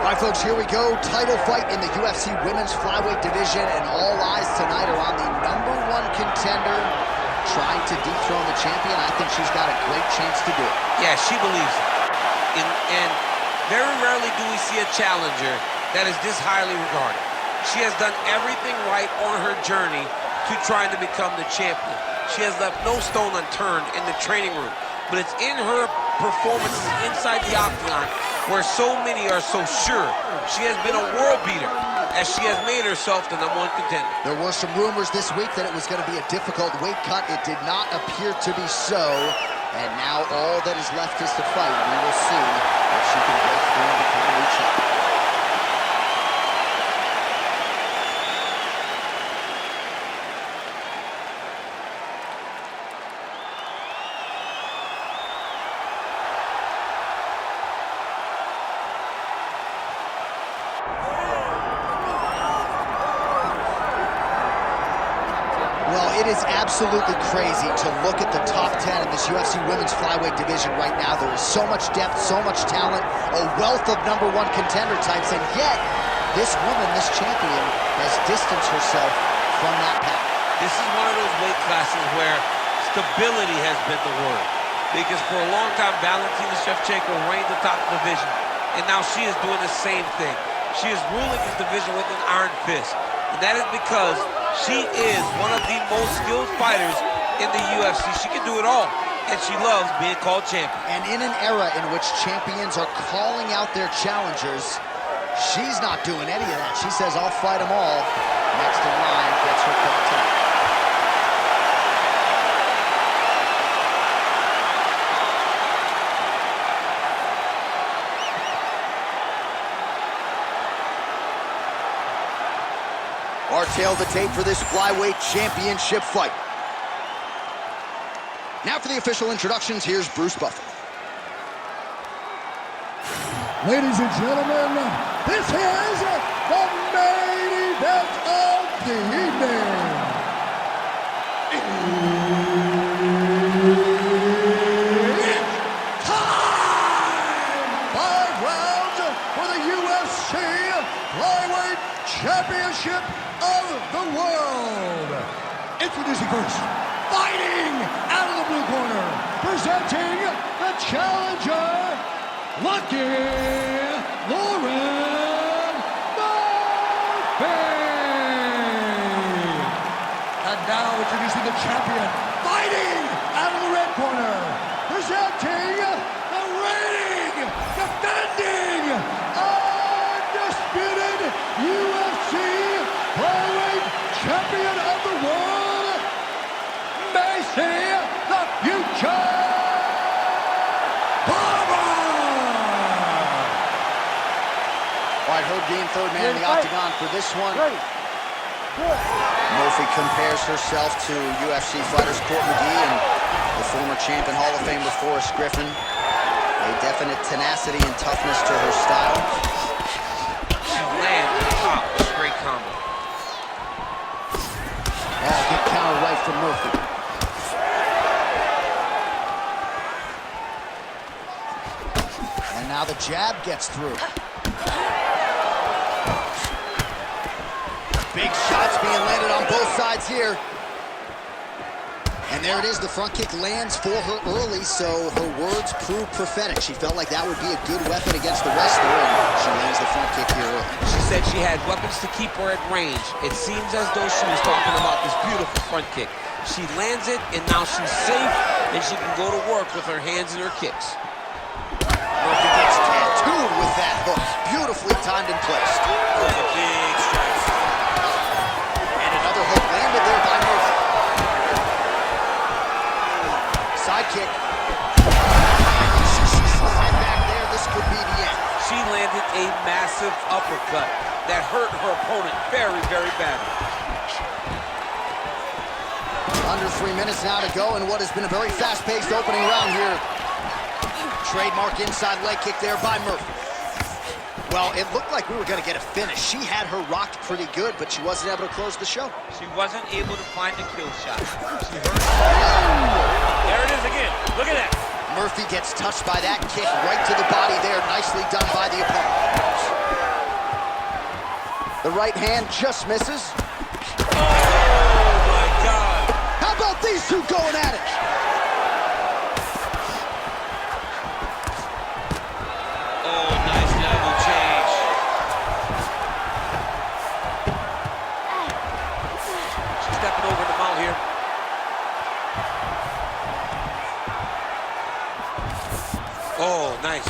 All right, folks, here we go. Title fight in the UFC women's flyweight division, and all eyes tonight are on the #1 contender trying to dethrone the champion. I think she's got a great chance to do it. Yeah, she believes it. And very rarely do we see a challenger that is this highly regarded. She has done everything right on her journey to trying to become the champion. She has left no stone unturned in the training room, but it's in her performances inside the octagon where so many are so sure she has been a world beater as she has made herself the #1 contender. There were some rumors this week that it was going to be a difficult weight cut. It did not appear to be so. And now all that is left is to fight. We will see if she can break through and become a new champion. It is absolutely crazy to look at the top 10 in this UFC women's flyweight division right now. There is so much depth, so much talent, a wealth of #1 contender types, and yet this woman, this champion, has distanced herself from that path. This is one of those weight classes where stability has been the word. Because for a long time, Valentina Shevchenko reigned atop the division, and now she is doing the same thing. She is ruling this division with an iron fist, and that is because she is one of the most skilled fighters in the UFC. She can do it all, and she loves being called champion. And in an era in which champions are calling out their challengers, she's not doing any of that. She says, I'll fight them all. Next in line gets her call tonight. Our tail of the tape for this flyweight championship fight. Now for the official introductions, here's Bruce Buffer. Ladies and gentlemen, this is the main event of the evening. It's time! 5 rounds for the UFC Flyweight Championship of the world. Introducing first, fighting out of the blue corner, presenting the challenger, Lucky Lauren Murphy. And now introducing the champion, fighting out of the red corner, presenting the reigning, defending, undisputed UFC flyweight champion of the world, Maycee the Future Barber! All right, Herb Dean, third man in the octagon for this one. Murphy compares herself to UFC fighters Court McGee and the former champion Hall of Famer Forrest Griffin. A definite tenacity and toughness to her style. She lands top, straight combo. Oh, good counter right from Murphy. And now the jab gets through. Big shots being landed on both sides here. And there it is, the front kick lands for her early, so her words prove prophetic. She felt like that would be a good weapon against the wrestler, and she lands the front kick here early. She said she had weapons to keep her at range. It seems as though she was talking about this beautiful front kick. She lands it, and now she's safe, and she can go to work with her hands and her kicks. Murphy gets tattooed with that hook. Beautifully timed and placed. Those are big strikes. And another hook landed there by Murphy. Side kick. Right back there, this could be the end. She landed a massive uppercut that hurt her opponent very, very badly. Under 3 minutes now to go in what has been a very fast-paced opening round here. Trademark inside leg kick there by Murphy. Well, it looked like we were going to get a finish. She had her rocked pretty good, but she wasn't able to close the show. She wasn't able to find the kill shot. She hurt. There it is again. Look at that. Murphy gets touched by that kick right to the body there. Nicely done by the opponent. The right hand just misses. Oh, my God. How about these two going at it? Oh, nice level change. She's stepping over the mount here. Oh, nice.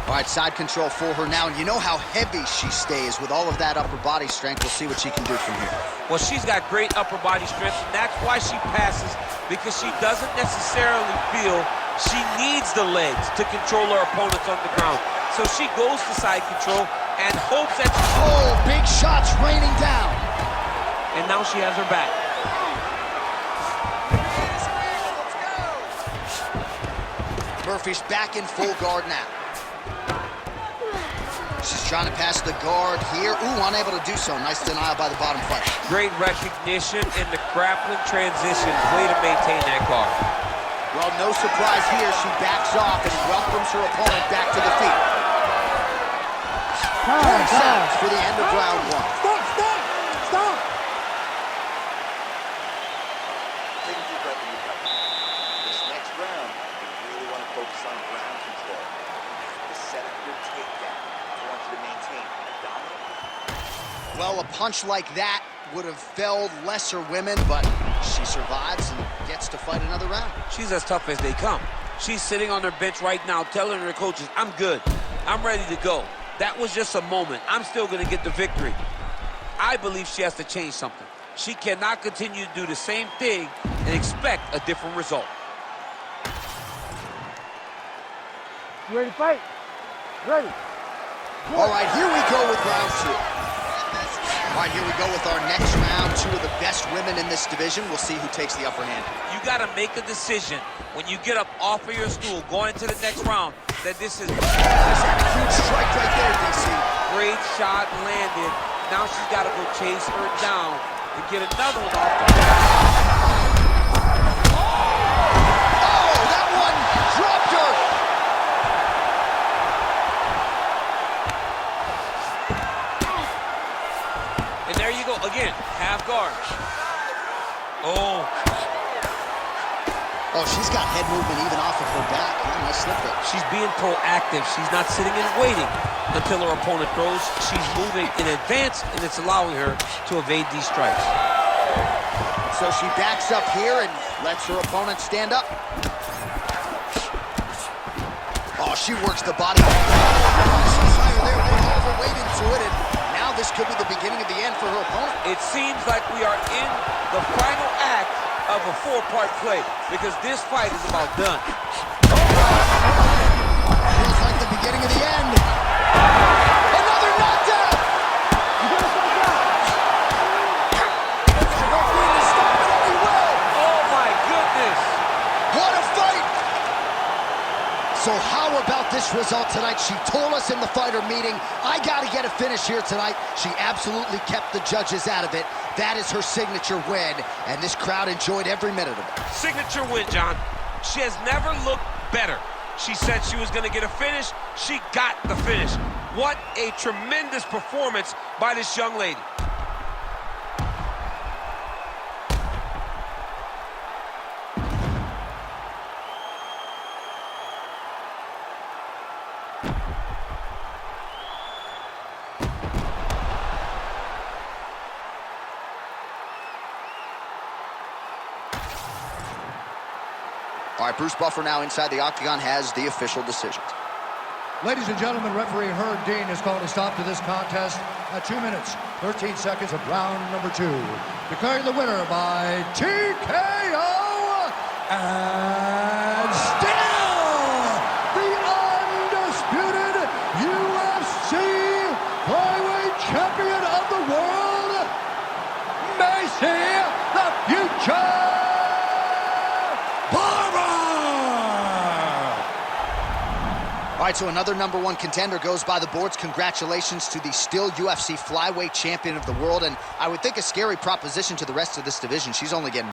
All right, side control for her now. And you know how heavy she stays with all of that upper body strength. We'll see what she can do from here. Well, she's got great upper body strength, and that's why she passes, because she doesn't necessarily feel she needs the legs to control her opponents on the ground. So she goes to side control and hopes that... Oh, big shots raining down. And now she has her back. Murphy's back in full guard now. She's trying to pass the guard here. Ooh, unable to do so. Nice denial by the bottom fighter. Great recognition in the grappling transition. Way to maintain that guard. Well, no surprise here. She backs off and welcomes her opponent back to the feet. 20 seconds for the end of round one. Stop! Take a deep breath and recover. This next round, you really want to focus on ground control. To set up your takedown. I want you to maintain a dominant. Well, a punch like that would have felled lesser women, but she survives and gets to fight another round. She's as tough as they come. She's sitting on her bench right now telling her coaches, I'm good. I'm ready to go. That was just a moment. I'm still going to get the victory. I believe she has to change something. She cannot continue to do the same thing and expect a different result. You ready to fight? Ready. All right, here we go with round two. All right, here we go with our next round. Two of the best women in this division. We'll see who takes the upper hand. You got to make a decision when you get up off of your stool going into the next round that this is... There's that huge strike right there, DC. Great shot landed. Now she's got to go chase her down and get another one off the back. Oh, that one dropped her. And there you go. Again, half guard. Oh. Oh, she's got head movement even off of her back. Yeah, nice slip there. She's being proactive. She's not sitting and waiting until her opponent throws. She's moving in advance, and it's allowing her to evade these strikes. So she backs up here and lets her opponent stand up. Oh, she works the body. She's higher there, overweight into it, and now this could be the beginning of the end for her opponent. It seems like we are in the final act of a four-part play, because this fight is about done. Feels like the beginning of the end. Another knockdown! You gotta fight down. The referee to stop it, and he will! Oh, my goodness! What a fight! So how about this result tonight? She told us in the fighter meeting, I gotta get a finish here tonight. She absolutely kept the judges out of it. That is her signature win, and this crowd enjoyed every minute of it. Signature win, John. She has never looked better. She said she was going to get a finish. She got the finish. What a tremendous performance by this young lady. All right, Bruce Buffer now inside the octagon has the official decisions. Ladies and gentlemen, referee Herb Dean has called a stop to this contest at 2 minutes, 13 seconds of round number 2. Declaring the winner by TKO and still the undisputed UFC flyweight champion of the world, Maycee the Future Barber! All right, so another #1 contender goes by the boards. Congratulations to the still UFC flyweight champion of the world, and I would think a scary proposition to the rest of this division. She's only getting